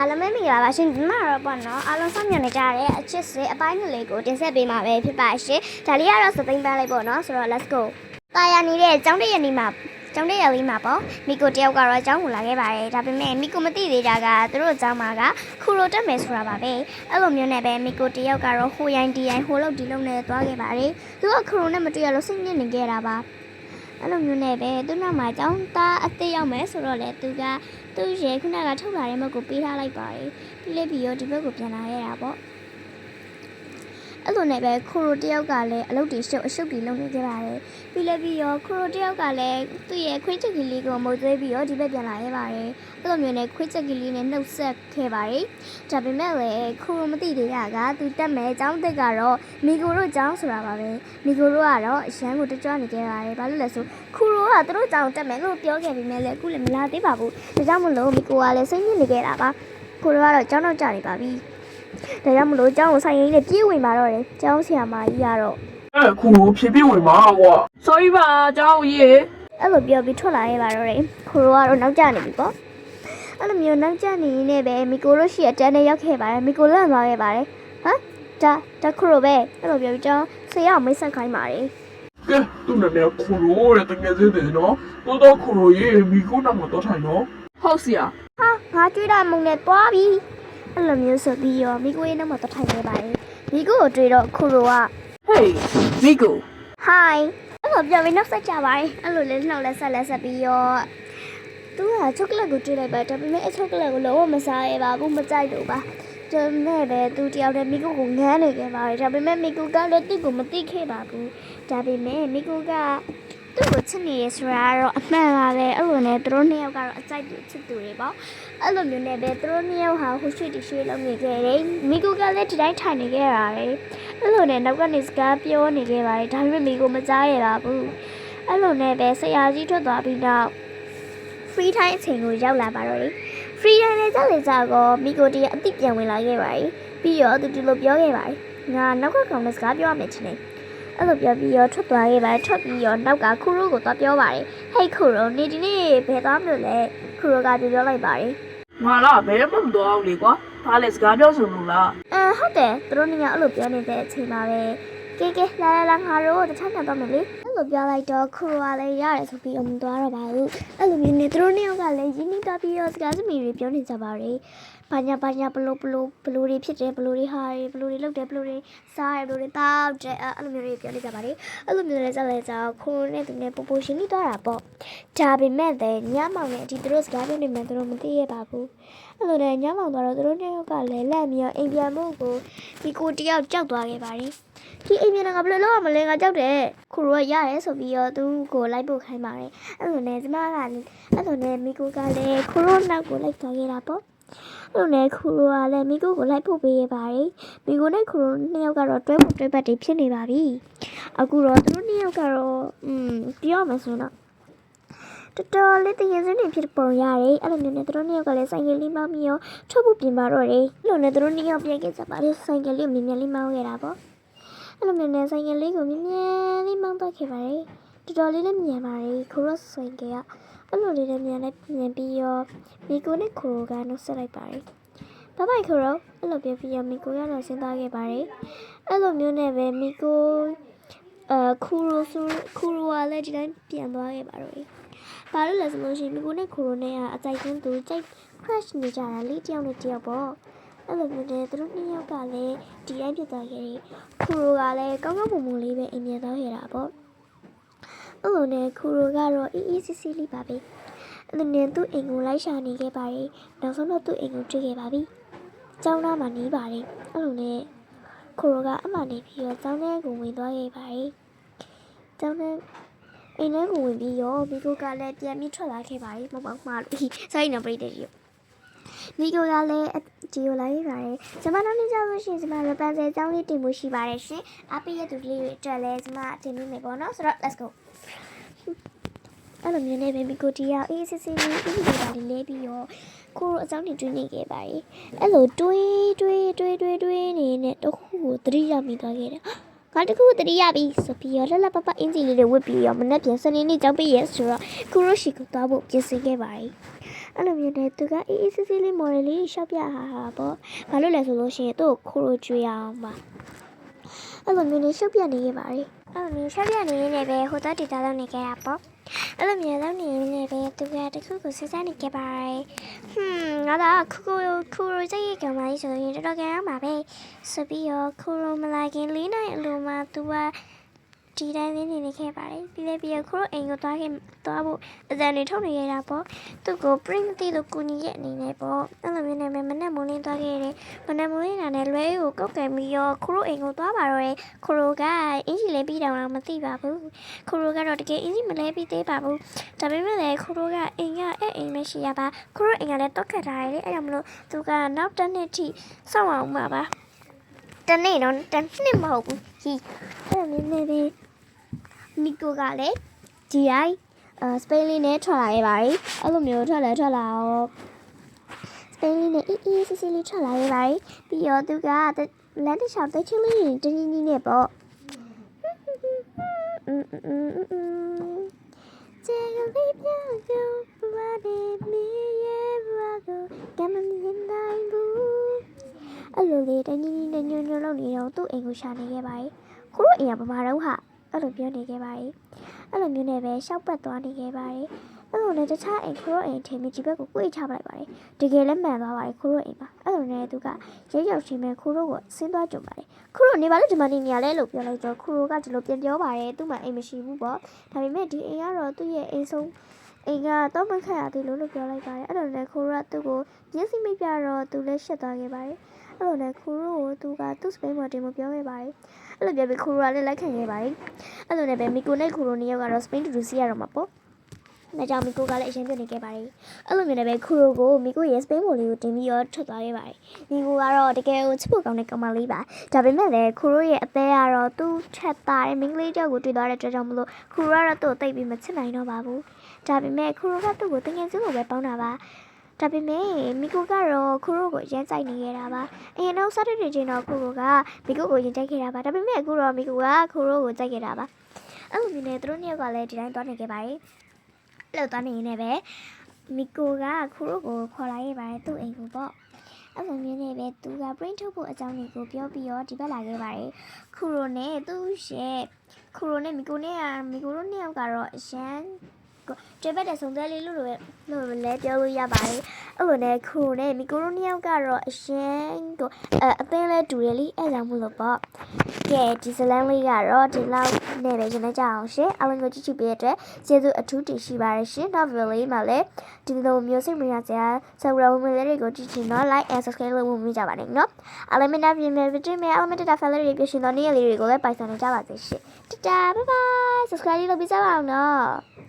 အားလုံးပဲမင်္ဂလာပါရှင်ဒီမှာတော့ပေါ့နော်အားလုံးစောင့်မျှော်နေကြတဲ့အချစ်စစ်အပိုင်းနှစ်လေးကိုတင်ဆက်ပေးမှာပဲဖြစ်ပါရှင်ဒါလေးကတော့စသိမ်းပန်းလိုက်ပေါ့နော်ဆိုတော့ let's go တာယာနေတဲ့ကျောင်းတရက်လေးမှာပေါ့မီကိုတယောက်ကတော့ကျောင်းကိုလာခဲ့ပါတယ်ဒါပေမဲ့မီကိုမသိသေးတာကသူတို့ကျောင်းမှာကခူလိုတက်မယ်ဆိုတာပါပဲအဲ့လိုမျိုးနဲ့ပဲမီကိုတယောက်ကတော့ဟိုရိုင်းဒီရိုင်းဟိုလောက်ဒီလောက်နဲ့သွားခဲ့ပါတယ်သူကခူလိုနဲ့မတွေ့ရလို့စိတ်ညစ်နေခဲ့တာပါအဲ့လိုမျိုးနဲ့ပဲသူနောက်မှာကျောင်းသားအသေးရောက်မယ်ဆိုတော့လေသူကသူ့ရဲ့ခုနကထုတ်လာတဲ့မုတ်ကိုပေးထားလိုက်ပါတယ်ပြီးလေးပြီးရောဒီဘက်ကိုပြန်လာရတာပေါ့အဲ့လိုနဲ့ပဲခူရိုတယောက်ကလည်းအလုပ်တွေအရှုပ်တွေလုပ်နေကြပါတယ်ပြီးလေးပြီးရောခူရိုတယောက်ကလည်းသူ့ရဲ့ခွေးချက်ကလေးကိုမုတ်သွေးပြီးရောဒီဘက်ပြန်လာရပါတယ်အဲ့လိုမျိုးနဲ့ခွေးချက်ကလေးနဲ့နှုတ်ဆက်ခဲ့ပါတယ်ဒါပေမဲ့လည်းခူရိုမသိသေးတာကသူတက်မယ်ကျောင်းတက်ကတော့မီကိုတို့ကျောင်းဆိုတာပါပဲမီကိုတို့ကတော့အရန်ကိုတကြွနေကြပါတယ်ဘာလို့လဲဆိုခူရိုကသူတို့ကျောင်းတက်မယ်လို့ပြောခဲ့ပြီးမဲ့လည်းအခုလည်းမလာသေးပါဘူးဒါကြောင့်မလို့မီကိုကလည်းစိတ်ညစ်နေခဲ့တာပါခူရိုကတော့ကျောင်းတော့ကြာနေပါပြီဒါကြောင့်မလို့ကျောင်းကိုဆိုင်ရင်းနဲ့ပြေးဝင်มาတော့တယ်ကျောင်းဆရာမကြီးကတော့ခူဖြည်းဖြည်းဝင်มาကွာ sorry ပါကျောင်းကြီးအဲ့လိုပြောပြီးထွက်လာခဲ့ပါတော့တယ်ခူရိုကတော့နောက်ကျနေပြီပေါ့အဲ့လိုမျိုးနောက်ကျနေနေပဲမီကိုတို့ရှိအတန်းနဲ့ရောက်ခဲ့ပါတယ်မီကိုလန့်သွားခဲ့ပါတယ်ဟမ်ဒါခူရိုပဲအဲ့လိုပြောပြီးကျောင်းဆရာမိတ်ဆက်ခိုင်းပါတယ်ကဲသူ့နာမည်ခူတဲ့တကယ်စင်းတယ်နော်တော့ခူရေမီကိုနာမတော့ထိုင်နော်ဟုတ်စီဟာငါကြွေးတာမုံနဲ့တွားပြီအဲ့လိုမျိုးဆိုပြီးရောမီကိုရဲ့နောက်မှာတော့ထိုင်နေပါတယ်မီကိုကိုတွေ့တော့ခူရိုက hey မီကို hi အဲ့လိုပြောပြီးနောက်ဆက်ကြပါတယ်အဲ့လိုလေးနှောက်လက်ဆက်ပြီးရောသူကချောကလက်ကိုတွေ့လိုက်ပါဒါပေမဲ့အချောကလက်ကိုလုံးဝမစားရပါဘူးမကြိုက်တော့ပါဒါနဲ့ပဲသူတယောက်တည်းမီကိုကိုငန်းနေခဲ့ပါတယ်ဒါပေမဲ့မီကိုကလည်းတိကိုမသိခဲ့ပါဘူးဒါပေမဲ့မီကိုကသူ့ကိုချစ်နေရဆိုတာတော့အမှန်ပါပဲအဲ့လိုနဲ့သူတို့နှစ်ယောက်ကတော့အကြိုက်ချစ်သူတွေပေါ့အဲ့လိုမျိုးနဲ့ပဲသူတို့နှစ်ယောက်ဟာဟိုရွှေ့တီရွှေ့လုံးနေခဲ့တယ်မီကိုကလည်းဒီတိုင်းထိုင်နေခဲ့တာလေအဲ့လိုနဲ့နောက်ကနေစကားပြောနေခဲ့ပါတယ်ဒါပေမဲ့မီကိုမကြားရပါဘူးအဲ့လိုနဲ့ပဲဆရာကြီးထွက်သွားပြီးတော့ free time အချိန်ကိုရောက်လာပါတော့လေ free time နဲ့ကြောက်လေကြောက်တော့မီကိုတီးအတိပြန်ဝင်လာခဲ့ပါတယ်ပြီးတော့သူဒီလိုပြောခဲ့ပါတယ်ငါနောက်ကကောင်နဲ့စကားပြောရမယ်ချင်တယ်အဲ့လိုပြောပြီးတော့ထွက်သွားခဲ့ပါတယ်ထွက်ပြီးတော့နောက်ကခူရိုကိုသွားပြောပါတယ်ဟေးခူရိုနေဒီနေ့ဘယ်သွားမလို့လဲခူရိုကပြောလိုက်ပါတယ်ငါလားဘယ်မှမတော်အောင်လေကွာဒါလည်းစကားပြောဆိုလို့လားဟုတ်တယ်သူတို့နေကအဲ့လိုပြောနေတဲ့အချိန်မှာပဲကဲလာငါတို့တခြားပြန်တော့မယ်လေအဲ့လိုပြောလိုက်တော့ခူရိုကလည်းရတယ်ဆိုပြီးမသွားတော့ပါဘူးအဲ့လိုမျိုးနေသူတို့နှစ်ယောက်ကလည်းရင်းနှီးသွားပြီးတော့စကားစမီတွေပြောနေကြပါတယ်ဘာညာဘလို့တွေဖြစ်တယ်ဘလို့တွေဟာတွေဘလို့တွေလုပ်တယ်ဘလို့တွေစားတယ်ဘလို့တွေတောက်တယ်အဲ့လိုမျိုးတွေပြောနေကြပါတယ်အဲ့လိုမျိုးလည်းကြောက်လဲကြောက်ခိုးနဲ့သူနဲ့ပိုရှင်းနေသွားတာပေါ့ဒါပေမဲ့လည်းညမောင်နဲ့ဒီသူတို့စကားပြောနေမှသူတို့မသိရပါဘူးအဲ့လိုနဲ့ညမောင်တော့သူတို့နှစ်ယောက်ကလည်းလက်ပြီးအိမ်ပြန်ဖို့ကိုဒီကိုတယောက်ကြောက်သွားခဲ့ပါတယ်ဒီအိမ်ပြန်ကဘယ်လိုလုပ်ရမလဲငါကြောက်တယ်ခူရိုကရတယ်ဆိုပြီးတော့သူ့ကိုလိုက်ဖို့ခိုင်းပါတယ်အဲ့လိုနဲ့ကျမကလည်းအဲ့လိုနဲ့မီကိုကလည်းခူရိုနောက်ကိုလိုက်သွားခဲ့တာပေါ့အဲ့လိုနဲ့ခူရိုကလည်းမီကိုလိုက်ဖို့ပေးရပါတယ်မီကိုနဲ့ခူရိုနှစ်ယောက်ကတော့တွဲဖို့တွဲပတ်တွေဖြစ်နေပါပြီအခုတော့သူတို့နှစ်ယောက်ကတော့ပြောမှဆိုတော့တော်လေးတရင်စင်းတွေဖြစ်ပုံရတယ်အဲ့လိုမျိုးနဲ့သူတို့နှစ်ယောက်ကလည်းဆိုင်ကယ်လေးမောင်းပြီးတော့ထွက်ဖို့ပြင်ပါတော့တယ်အဲ့လိုနဲ့သူတို့နှစ်ယောက်ပြန်ခဲ့ကြပါတယ်ဆိုင်ကယ်လေးကိုမြင်လေးမောင်းခဲ့တာပေါ့အဲ့လိုမျိုးနဲ့ဆိုင်ကယ်လေးကိုမြင်လေးမောင်းတော့ခဲ့ပါတယ်တော်လေးလည်းမြင်ပါတယ်ခူရိုဆိုင်ကယ်ကအဲ့လိုလေးလည်းမြင်ပြီးတော့မီကိုနဲ့ခူရိုကနှုတ်ဆက်လိုက်ပါတယ်ဘိုင်ခူရိုအဲ့လိုပြောပြီးတော့မီကိုကတော့ဆင်းသွားခဲ့ပါတယ်အဲ့လိုမျိုးနဲ့ပဲမီကိုခူရိုကလည်းဒီတိုင်းပြန်သွားခဲ့ပါတော့တယ်ဘာလို့လဲဆိုလို့ရှိရင်မီကိုနဲ့ခူရိုနဲ့ကအကြိုက်ဆုံးသူကြိုက် crush နေကြတာလေးတယောက်နဲ့တယောက်ပေါ့အဲ့လိုမျိုးနဲ့သူတို့နှစ်ယောက်ကလည်းဒီတိုင်းဖြစ်သွားခဲ့တယ်ခူရိုကလည်းကောင်းကောင်းမွန်မွန်လေးပဲအိမ်ပြန်သွားခဲ့တာပေါ့အဲ့လိုနဲ့ခူရိုကတော့အေးဆေးလေးပါပဲအဲ့လိုနဲ့သူ့အိမ်ကိုလိုက်ရှာနေခဲ့ပါတယ်နောက်ဆုံးတော့သူ့အိမ်ကိုတွေ့ခဲ့ပါပြီကျောင်းသားမှာနေပါတယ်အဲ့လိုနဲ့ခူရိုကအမှနေပြီးတော့ကျောင်းထဲကိုဝင်သွားခဲ့ပါတယ်ကျောင်းထဲအိမ်ထဲကိုဝင်ပြီးရောမီကိုကလည်းပြန်ပြီးထွက်လာခဲ့ပါတယ်မပေါ့မှားလို့စိုက်နေပြိတ္တကြီးမီကိုကလည်းဒီကိုလာခဲ့ပါတယ်ကျမတို့နေကြလို့ရှိရင်ကျမတို့ပန်းစဲကျောင်းလေးတင်ဖို့ရှိပါတယ်ရှင်အပိရဲ့သူလေးတွေအတွက်လည်းကျမတင်မိမယ်ပေါ့နော်ဆိုတော့ let's go အဲ့လိုမျိုးနဲ့ပဲမီကိုတီးအေးစစ်လေးပြီးလဲပြီးရောကိုရိုအကြောင်းတွေတွေးနေခဲ့ပါတယ်အဲ့လိုတွေးနေနဲ့တခုကိုသတိရမိသွားခဲ့တယ် ငါတခုတတိယပြီဆိုပြီးတော့လှလှပပအင်ဂျီလေးတွေဝစ်ပြီးတော့မနေ့ပြန်စနေနေ့ကြောင်းပေးရဲဆိုတော့ခူရိုရှိကိုသွားဖို့ပြင်ဆင်ခဲ့ပါတယ်အဲ့လိုမျိုးနဲ့သူကအေးအေးဆေးဆေးလေးမော်ဒယ်လေးရှောက်ပြဟာပေါ့ဘာလို့လဲဆိုလို့ရှိရင်သူ့ကိုခူရိုကျွေးအောင်ပါအဲ့လိုမျိုးနဲ့ရှောက်ပြနေခဲ့ပါတယ်အဲ့လိုမျိုးရှောက်ပြနေရင်းနဲ့ပဲဟိုတော့ဒေတာလုပ်နေခဲ့တာပေါ့အဲ့လိုမျိုးလုပ်နေရင်းနဲ့ပဲသူကတခုကိုစဉ်းစားနေခဲ့ပါတယ်ငါကခူရိုစိတ်ရကမှလေးဆိုရင်တော်တော်ကြမ်းပါပဲဆိုပြီးတော့ခူရိုမလာခင်၄နိုင်အလိုမှာသူကဒီတိုင်းလေးနေခဲ့ပါတယ်ပြီးတော့ခူရိုအိမ်ကိုသွားဖို့အစံတွေထုတ်နေရတာပေါ့သူကို print တီလို့ကူညီရဲ့အနေနဲ့ပေါ့အဲ့လိုမျိုးနဲ့မနက်မိုးလင်းသွားခဲ့တယ်မနက်မိုးလင်းတာနဲ့လွဲကိုကောက်ကင်ပြီးတော့ခူရိုအိမ်ကိုသွားပါတော့တယ်ခူရိုကအင်ဂျီလေးပြီးတောင်တော့မသိပါဘူးခူရိုကတော့တကယ်အင်ဂျီမလဲပြီးသေးပါဘူးဒါပေမဲ့လည်းခူရိုကအိမ်အိမ်မရှိရပါခူရိုအိမ်ကလည်းတောက်ခတ်ထားတယ်အဲ့ကြောင့်မလို့သူကနောက်တစ်နှစ်ထိစောင့်အောင်ပါပါတနေ့တော့တစ်နှစ်မဟုတ်ဘူးဟီအဲ့လိုမျိုးနဲ့မီကိုကလည်းဒီတိုင်းစပိန်လေးနဲ့ထွက်လာခဲ့ပါတယ်အဲ့လိုမျိုးထွက်လာတော့စပိန်လေးနဲ့အေးဆေးဆေးလေးထွက်လာခဲ့ပါတယ်ပြီးတော့သူကလမ်းတစ်လျှောက်တိတ်ချင်းလေးတင်းကြီးနဲ့ပေါ့ကျေကလေးပြောင်းပြောင်းဘာဒီမီရဲ့ဘာကိုကမမင်းတိုင်းဘူးအဲ့လိုလေးတင်းကြီးနဲ့ညွန့်လုံးနေတော့သူ့အိမ်ကိုရှာနေခဲ့ပါတယ်ခုတော့အိမ်ကဘာမှတော့ဟာအဲ့လိုပြောနေခဲ့ပါတယ်အဲ့လိုမျိုးနဲ့ပဲရှောက်ပတ်သွားနေခဲ့ပါတယ်အဲ့လိုနဲ့တခြားအိမ်ခရိုအိမ်ထင်ပြီးဒီဘက်ကိုကိုချပလိုက်ပါတယ်တကယ်လည်းမှန်သွားပါတယ်ခရိုအိမ်မှာအဲ့လိုနဲ့သူကရဲရောက်ချင်းပဲခရိုကိုဆင်းသွားကြုံပါတယ်ခရိုနေပါလို့ဒီမနေနေရလဲလို့ပြောလိုက်တော့ခရိုကဒီလိုပြန်ပြောပါတယ်သူ့မှာအိမ်မရှိဘူးပေါ့ဒါပေမဲ့ဒီအိမ်ကတော့သူ့ရဲ့အိမ်ဆုံးအိမ်ကတော့မခက်ရသေးလို့ပြောလိုက်ပါတယ်အဲ့လိုနဲ့ခရိုကသူ့ကိုမျက်စိမိတ်ပြတော့သူလည်းရှက်သွားခဲ့ပါတယ်အဲ့လိုနဲ့ခရိုကိုသူကသူ့စပိန်မှာတင်မပြောခဲ့ပါတယ်အဲ့လိုပြောပြီးခူရိုကလည်းလက်ခံခဲ့ပါတယ်အဲ့လိုနဲ့ပဲမီကိုနဲ့ခူရိုနှစ်ယောက်ကတော့စပိန်တူတူစီရတော့မှာပေါ့ဒါကြောင့်မီကိုကလည်းအရင်ပြနေခဲ့ပါတယ်အဲ့လိုမျိုးနဲ့ပဲခူရိုကိုမီကိုရဲ့စပိန်မိုလေးကိုတင်ပြီးတော့ထွက်သွားခဲ့ပါတယ်မီကိုကတော့တကယ်ကိုချစ်ဖို့ကောင်းတဲ့ကောင်မလေးပါဒါပေမဲ့လည်းခူရိုရဲ့အသေးကတော့သူ့ထက်သားတဲ့မင်းကလေးကြောက်ကိုတွေ့သွားတဲ့အတွက်ကြောင့်မလို့ခူရိုကတော့သူ့ကိုတိတ်ပြီးမချစ်နိုင်တော့ပါဘူးဒါပေမဲ့ခူရိုကသူ့ကိုတကယ်ချင်းလိုပဲပေါင်းတာပါဒါပေမဲ့မီကိုကတော့ခူရိုကိုရမ်းကြိုက်နေရတာပါအရင်တော့စားတဲ့ချိန်တော့ခူရိုကမီကိုကိုရင်ကြိုက်ခဲ့တာပါဒါပေမဲ့အခုတော့မီကိုကခူရိုကိုကြိုက်ခဲ့တာပါအဲ့လိုမျိုးနဲ့သူတို့နှစ်ယောက်ကလည်းဒီတိုင်းသွားနေခဲ့ပါတယ်လောက်သွားနေနေပဲမီကိုကခူရိုကိုခေါ်လာခဲ့ပါတယ်သူ့အိမ်ကိုပေါ့အဲ့လိုမျိုးနဲ့ပဲသူက print ထုတ်ဖို့အကြောင်းတွေကိုပြောပြီးတော့ဒီဘက်လာခဲ့ပါတယ်ခူရိုနဲ့သူ့ရဲ့ခူရိုနဲ့မီကိုတို့နှစ်ယောက်ကတော့အရန်ကျဘက်တဲ့ဆုံးသက်လေးလို့လည်းပြောလို့ရပါတယ်အဲ့လိုနဲ့ခူနဲ့မီကိုတို့နှစ်ယောက်ကတော့အရင်ကိုအသင်းလဲတူတယ်လीအဲ့ကြောင့်မလို့ပေါ့ကဲဒီဇလန်လေးကတော့ဒီလောက်နဲ့ပဲကျွန်တော်ကြအောင်ရှင်အားလုံးကိုကြည့်ပေးတဲ့အတွက်ကျေးဇူးအထူးတင်ရှိပါတယ်ရှင်နောက်ဗီဒီယိုလေးမှာလည်းဒီလိုမျိုးစိတ်မရစရာ subscribe ဝင်လေးတွေကိုကြည့်ချင်တော့ like and subscribe လုပ်ဖို့မကြပါနဲ့နော်အားလုံးမနာပြင်မဲ့ဗီဒီယိုမှာအားလုံးတက်တာ follow တွေပြရှင်တော့နေ့ရက်လေးတွေကိုလည်းပိုင်ဆိုင်နေကြပါစေရှင်တတာ bye bye subscribe လုပ်ပြီးကြပါအောင်နော်